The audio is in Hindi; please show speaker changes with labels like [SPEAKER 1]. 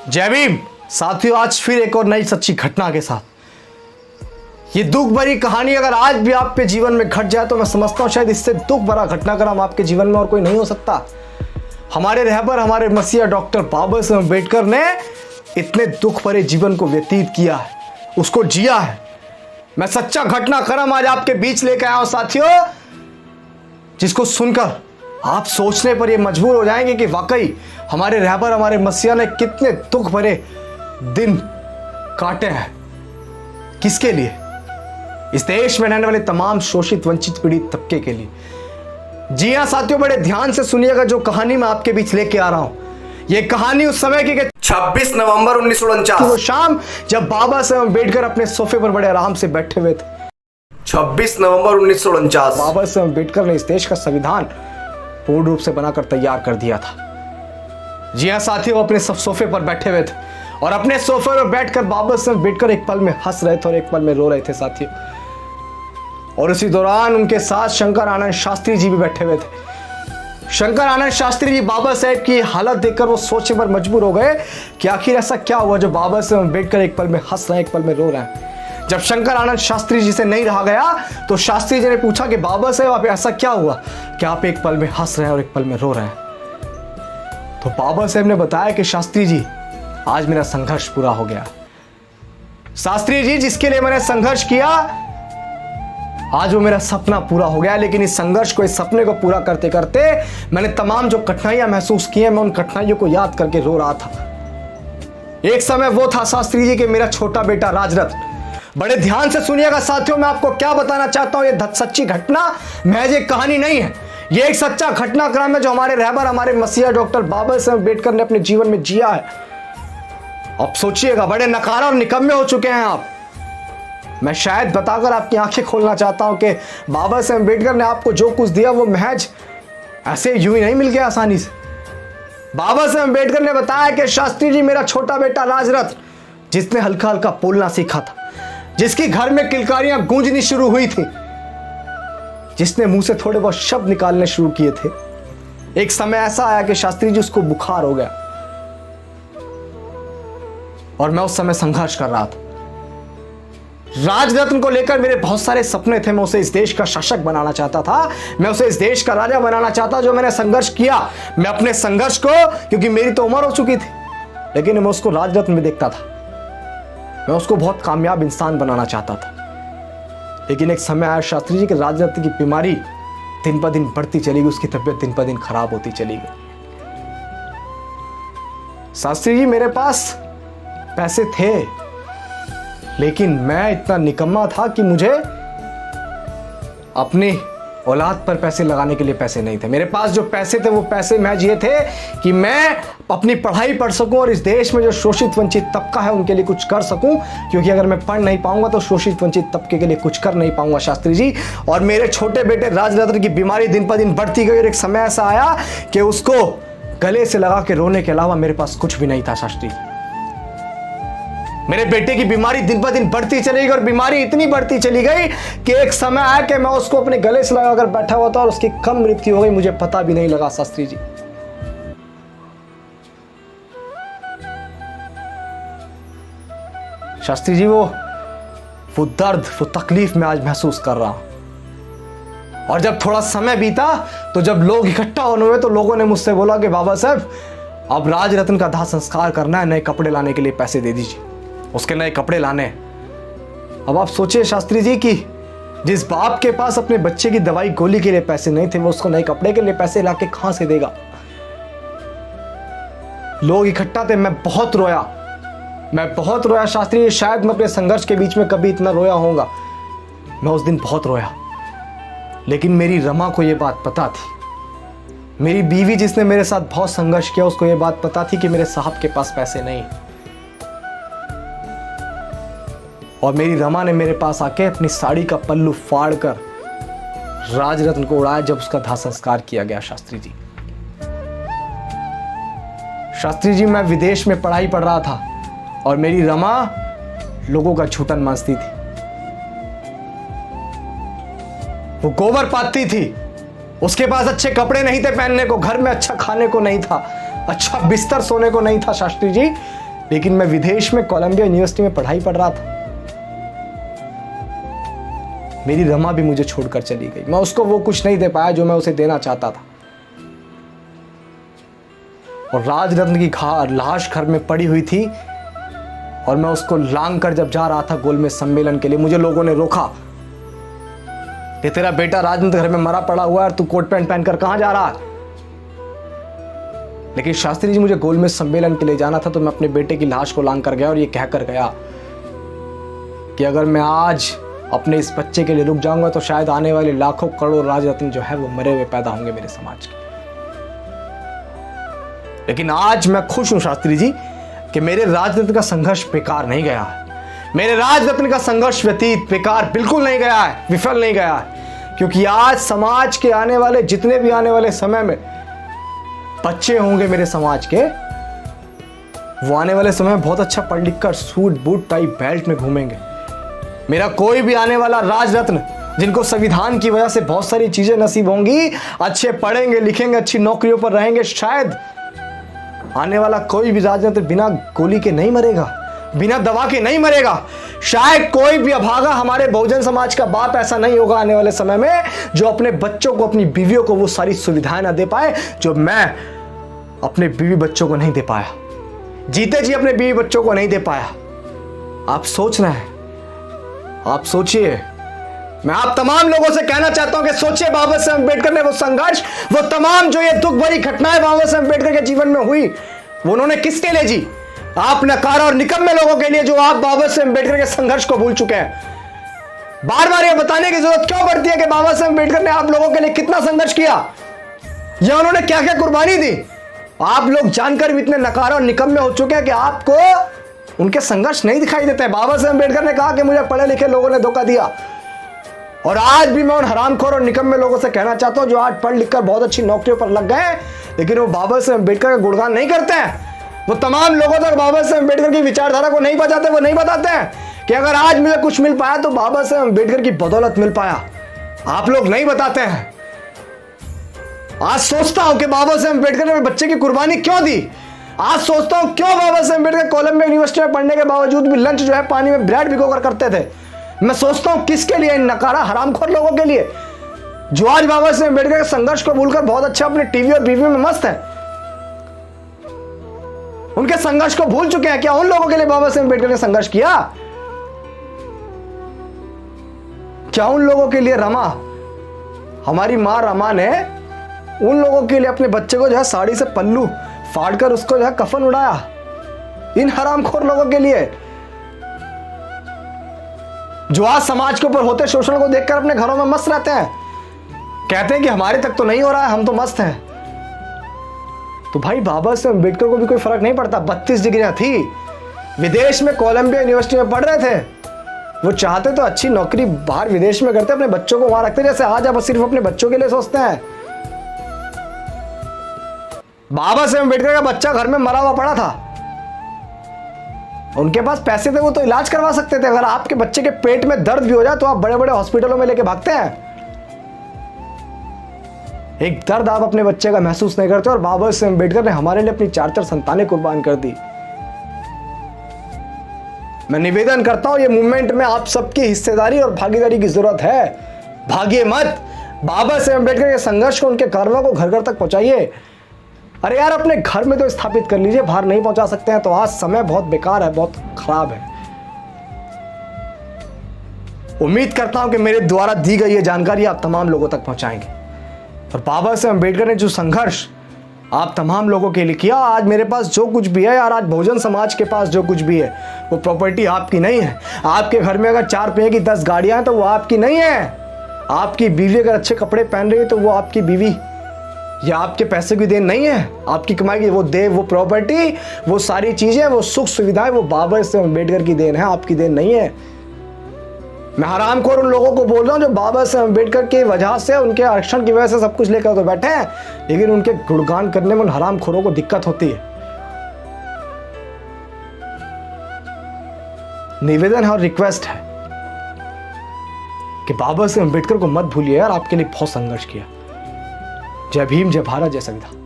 [SPEAKER 1] जय भीम साथियों, आज फिर एक और नई सच्ची घटना के साथ। ये दुख भरी कहानी अगर आज भी आप पे जीवन में घट जाए तो मैं समझता हूँ शायद इससे दुख भरा घटनाक्रम आपके जीवन में और कोई नहीं हो सकता। हमारे रहबर, हमारे मसीहा डॉक्टर बाबा साहब अम्बेडकर ने इतने दुख भरे जीवन को व्यतीत किया है, उसको जिया है। मैं सच्चा घटनाक्रम आज आपके बीच लेकर आया हूं साथियों, जिसको सुनकर आप सोचने पर ये मजबूर हो जाएंगे कि वाकई हमारे रहबर, हमारे मसीहा ने कितने दुख भरे दिन काटे हैं। किसके लिए? इस देश में रहने वाले तमाम शोषित, वंचित, पीड़ित तबके के लिए। जी हां साथियों, बड़े ध्यान से सुनिएगा जो कहानी मैं आपके बीच लेके आ रहा हूं। यह कहानी उस समय की 26 नवंबर 1949 वो शाम जब बाबा साहब अम्बेडकर अपने सोफे पर बड़े आराम से बैठे हुए थे।
[SPEAKER 2] 26 नवंबर 1949
[SPEAKER 1] बाबा साहब अम्बेडकर ने इस देश का संविधान पूर्ण रूप से बनाकर तैयार कर दिया था। जी हां साथियों, अपने सब सोफे पर बैठे हुए थे और अपने सोफे पर बैठकर बाबा साहब अम्बेडकर एक पल में हंस रहे थे और एक पल में रो रहे थे साथियों। और उसी दौरान उनके साथ शंकर आनंद शास्त्री जी भी बैठे हुए थे। शंकर आनंद शास्त्री जी बाबा साहब की हालत देखकर वो सोचने पर मजबूर हो गए कि आखिर ऐसा क्या हुआ जो बाबा साहब अम्बेडकर एक पल में हंस रहे हैं, एक पल में रो रहे हैं। जब शंकर आनंद शास्त्री जी से नहीं रहा गया तो शास्त्री जी ने पूछा कि बाबा साहब आप ऐसा क्या हुआ कि आप एक पल में हंस रहे हैं और एक पल में रो रहे हैं? तो बाबा साहब ने बताया कि शास्त्री जी, आज मेरा संघर्ष पूरा हो गया। शास्त्री जी, जिसके लिए मैंने संघर्ष किया आज वो मेरा सपना पूरा हो गया। लेकिन इस संघर्ष को, इस सपने को पूरा करते करते मैंने तमाम जो कठिनाइयां महसूस की हैं, मैं उन कठिनाइयों को याद करके रो रहा था। एक समय वो था शास्त्री जी कि मेरा छोटा बेटा राजरत्न। बड़े ध्यान से सुनिएगा साथियों, मैं आपको क्या बताना चाहता हूं। ये सच्ची घटना महज एक कहानी नहीं है, ये एक सच्चा घटनाक्रम है जो हमारे रहबर, हमारे मसीहा डॉक्टर बाबा साहब अम्बेडकर ने अपने जीवन में जिया है। अब सोचिएगा, बड़े नकारा और निकम्मे हो चुके हैं आप। मैं शायद बताकर आपकी आंखें खोलना चाहता हूं कि बाबा साहब अम्बेडकर ने आपको जो कुछ दिया वो महज ऐसे यूं ही नहीं मिल गया आसानी से। बाबा साहब अम्बेडकर ने बताया कि शास्त्री जी, मेरा छोटा बेटा राजरत्न, जिसने हल्का हल्का बोलना सीखा था, जिसकी घर में किलकारियां गूंजनी शुरू हुई थी, जिसने मुंह से थोड़े बहुत शब्द निकालने शुरू किए थे, एक समय ऐसा आया कि शास्त्री जी उसको बुखार हो गया और मैं उस समय संघर्ष कर रहा था। राजरत्न को लेकर मेरे बहुत सारे सपने थे। मैं उसे इस देश का शासक बनाना चाहता था, मैं उसे इस देश का राजा बनाना चाहता। जो मैंने संघर्ष किया, मैं अपने संघर्ष को, क्योंकि मेरी तो उम्र हो चुकी थी, लेकिन मैं उसको राजरत्न में देखता था। मैं उसको बहुत कामयाब इंसान बनाना चाहता था। लेकिन एक समय आया शास्त्री जी के राजरत्न की बीमारी दिन ब दिन बढ़ती चली गई, उसकी तबीयत दिन ब दिन खराब होती चली गई। शास्त्री जी, मेरे पास पैसे थे, लेकिन मैं इतना निकम्मा था कि मुझे अपनी औलाद पर पैसे लगाने के लिए पैसे नहीं थे। मेरे पास जो पैसे थे वो पैसे महज ये थे कि मैं अपनी पढ़ाई पढ़ सकूं और इस देश में जो शोषित वंचित तबका है उनके लिए कुछ कर सकूं, क्योंकि अगर मैं पढ़ नहीं पाऊंगा तो शोषित वंचित तबके के लिए कुछ कर नहीं पाऊंगा शास्त्री जी। और मेरे छोटे बेटे राजरत्न की बीमारी दिन पर दिन बढ़ती गई और एक समय ऐसा आया कि उसको गले से लगा के रोने के अलावा मेरे पास कुछ भी नहीं था शास्त्री जी। मेरे बेटे की बीमारी दिन ब दिन बढ़ती चली गई और बीमारी इतनी बढ़ती चली गई कि एक समय आया कि मैं उसको अपने गले से लगाकर बैठा हुआ था और उसकी कब मृत्यु हो गई मुझे पता भी नहीं लगा शास्त्री जी। शास्त्री जी, वो दर्द, वो तकलीफ मैं आज महसूस कर रहा हूं। और जब थोड़ा समय बीता तो जब लोग इकट्ठा होने हुए तो लोगों ने मुझसे बोला कि बाबा साहब, अब राजरत्न का दाह संस्कार करना है, नए कपड़े लाने के लिए पैसे दे दीजिए, उसके नए कपड़े लाने। अब आप सोचिए शास्त्री जी कि जिस बाप के पास अपने बच्चे की दवाई गोली के लिए पैसे नहीं थे, वो उसको नए कपड़े के लिए पैसे लाके कहां से देगा? लोग इकट्ठा थे, मैं बहुत रोया शास्त्री जी। शायद मैं अपने संघर्ष के बीच में कभी इतना रोया होऊंगा। मैं उस दिन बहुत रोया, लेकिन मेरी रमा को यह बात पता थी, मेरी बीवी जिसने मेरे साथ बहुत संघर्ष किया, उसको यह बात पता थी कि मेरे साहब के पास पैसे नहीं। और मेरी रमा ने मेरे पास आके अपनी साड़ी का पल्लू फाड़कर राजरत्न को उड़ाया जब उसका दाह संस्कार किया गया शास्त्री जी। शास्त्री जी, मैं विदेश में पढ़ाई पढ़ रहा था और मेरी रमा लोगों का छूटन मांसती थी, वो गोबर पाती थी, उसके पास अच्छे कपड़े नहीं थे पहनने को, घर में अच्छा खाने को नहीं था, अच्छा बिस्तर सोने को नहीं था शास्त्री जी। लेकिन मैं विदेश में कोलंबिया यूनिवर्सिटी में पढ़ाई पढ़ रहा था। मेरी रमा भी मुझे छोड़कर चली गई। मैं उसको वो कुछ नहीं दे पाया जो मैं उसे देना चाहता था। और राजरत्न की लाश घर में पड़ी हुई थी और मैं उसको लांग कर जब जा रहा था गोलमेज सम्मेलन के लिए, मुझे लोगों ने रोका कि तेरा बेटा राजरत्न घर में मरा पड़ा हुआ है और तू कोट पैंट पहनकर कहां जा रहा है। लेकिन शास्त्री जी, मुझे गोलमेज सम्मेलन के लिए जाना था, तो मैं अपने बेटे की लाश को लांग कर गया और ये कहकर गया कि अगर मैं आज अपने इस बच्चे के लिए रुक जाऊंगा तो शायद आने वाले लाखों करोड़ राजरत्न जो है वो मरे हुए पैदा होंगे मेरे समाज के। लेकिन आज मैं खुश हूं शास्त्री जी कि मेरे राजरत्न का संघर्ष बेकार नहीं गया है। मेरे राजरत्न का संघर्ष व्यतीत बेकार बिल्कुल नहीं गया है, विफल नहीं गया है। क्योंकि आज समाज के आने वाले जितने भी आने वाले समय में बच्चे होंगे मेरे समाज के, वो आने वाले समय में बहुत अच्छा पढ़ लिख कर सूट बूट टाई बेल्ट में घूमेंगे। मेरा कोई भी आने वाला राजरत्न जिनको संविधान की वजह से बहुत सारी चीजें नसीब होंगी, अच्छे पढ़ेंगे लिखेंगे, अच्छी नौकरियों पर रहेंगे, शायद आने वाला कोई भी राजरत्न बिना गोली के नहीं मरेगा, बिना दवा के नहीं मरेगा। शायद कोई भी अभागा हमारे बहुजन समाज का बाप ऐसा नहीं होगा आने वाले समय में जो अपने बच्चों को, अपनी बीवियों को वो सारी सुविधाएं ना दे पाए जो मैं अपने बीवी बच्चों को नहीं दे पाया, जीते जी अपने बीवी बच्चों को नहीं दे पाया। आप सोच रहे हैं, आप सोचिए। मैं आप तमाम लोगों से कहना चाहता हूं कि सोचिए, बाबा साहब अम्बेडकर ने वो संघर्ष, वो तमाम जो ये दुख भरी घटनाएं बाबा साहब अम्बेडकर के जीवन में हुई, वो उन्होंने किसके लिए जी? आप नकारा और निकम्मे लोगों के लिए जो आप बाबा साहब अम्बेडकर के संघर्ष को भूल चुके हैं। बार बार ये बताने की जरूरत क्यों पड़ती है कि बाबा साहब अम्बेडकर ने आप लोगों के लिए कितना संघर्ष किया या उन्होंने क्या क्या कुर्बानी दी? आप लोग जानकर भी इतने नकारा और निकम्मे हो चुके हैं कि आपको उनके संघर्ष नहीं दिखाई देते हैं। बाबा साहब अम्बेडकर ने कहा कि मुझे पढ़े लिखे लोगों ने धोखा दिया, और आज भी मैं उन हरामखोर और निकम्मे लोगों से कहना चाहता हूं जो आज पढ़ लिख कर बहुत अच्छी नौकरियों पर लग गए लेकिन वो बाबा साहब अम्बेडकर का गुणगान नहीं करते हैं। वो तमाम लोगों तक बाबा साहब अम्बेडकर की विचारधारा को नहीं बचाते। वो नहीं बताते हैं कि अगर आज मुझे कुछ मिल पाया तो बाबा साहब अम्बेडकर की बदौलत मिल पाया। आप लोग नहीं बताते हैं। आज सोचता हूं कि बाबा साहब अम्बेडकर ने बच्चे की कुर्बानी क्यों दी। आज सोचता हूं क्यों बाबा साहब अम्बेडकर कोलंबिया यूनिवर्सिटी में पढ़ने के बावजूद भी लंच जो है पानी में ब्रेड भिगोकर करते थे। मैं सोचता हूं किसके लिए? इन नकारा हरामखोर लोगों के लिए जो आज बाबा साहब अम्बेडकर के संघर्ष को भूलकर बहुत अच्छा अपने टीवी और बीवी में मस्त है। उनके संघर्ष को भूल चुके हैं। क्या उन लोगों के लिए बाबा साहब अम्बेडकर ने संघर्ष किया? क्या उन लोगों के लिए रमा, हमारी मां रमा ने उन लोगों के लिए अपने बच्चे को जो है साड़ी से पल्लू फाड़कर उसको जो है कफन उड़ाया? इन हरामखोर लोगों के लिए जो आज समाज के ऊपर होते शोषण को देखकर अपने घरों में मस्त रहते हैं, कहते हैं कि हमारे तक तो नहीं हो रहा है, हम तो मस्त हैं। तो भाई बाबा साहब अम्बेडकर को भी कोई फर्क नहीं पड़ता। 32 डिग्रियां थी, विदेश में कोलंबिया यूनिवर्सिटी में पढ़ रहे थे। वो चाहते तो अच्छी नौकरी बाहर विदेश में करते, अपने बच्चों को वहां रखते, जैसे आज आप सिर्फ अपने बच्चों के लिए सोचते हैं। बाबा साहब अम्बेडकर का बच्चा घर में मरा हुआ पड़ा था, उनके पास पैसे थे, वो तो इलाज करवा सकते थे। अगर आपके बच्चे के पेट में दर्द भी हो जाए तो आप बड़े बड़े हॉस्पिटलों में लेके भागते हैं। एक दर्द आप अपने बच्चे का महसूस नहीं करते। और बाबा साहब अम्बेडकर ने हमारे लिए अपनी 4 संतानें कुर्बान कर दी। मैं निवेदन करता हूं, ये मूवमेंट में आप सबकी हिस्सेदारी और भागीदारी की जरूरत है। भागिए मत, बाबा साहब अम्बेडकर के संघर्ष को, उनके कार्यों को घर घर तक पहुंचाइए। अरे यार, अपने घर में तो स्थापित कर लीजिए, बाहर नहीं पहुंचा सकते हैं तो आज समय बहुत बेकार है, बहुत खराब है। उम्मीद करता हूं कि मेरे द्वारा दी गई ये जानकारी आप तमाम लोगों तक पहुंचाएंगे। और बाबा साहब अम्बेडकर ने जो संघर्ष आप तमाम लोगों के लिए किया, आज मेरे पास जो कुछ भी है यार, आज बहुजन समाज के पास जो कुछ भी है वो प्रॉपर्टी आपकी नहीं है। आपके घर में अगर 4 पहिए की 10 गाड़ियां हैं तो वो आपकी नहीं है। आपकी बीवी अगर अच्छे कपड़े पहन रही है तो वो आपकी बीवी या आपके पैसे की देन नहीं है, आपकी कमाई की वो देव, वो प्रॉपर्टी, वो सारी चीजें, वो सुख सुविधाएं, वो बाबा साहब अम्बेडकर की देन है, आपकी देन नहीं है। मैं हरामखोर उन लोगों को बोल रहा हूं जो बाबा साहब अम्बेडकर की वजह से, उनके आरक्षण की वजह से सब कुछ लेकर तो बैठे हैं, लेकिन उनके गुणगान करने में उन हरामखोरों को दिक्कत होती है। निवेदन है और रिक्वेस्ट है कि बाबा साहब अम्बेडकर को मत भूलिए यार, आपके लिए बहुत संघर्ष किया। जय भीम, जय भारत, जय संविधान।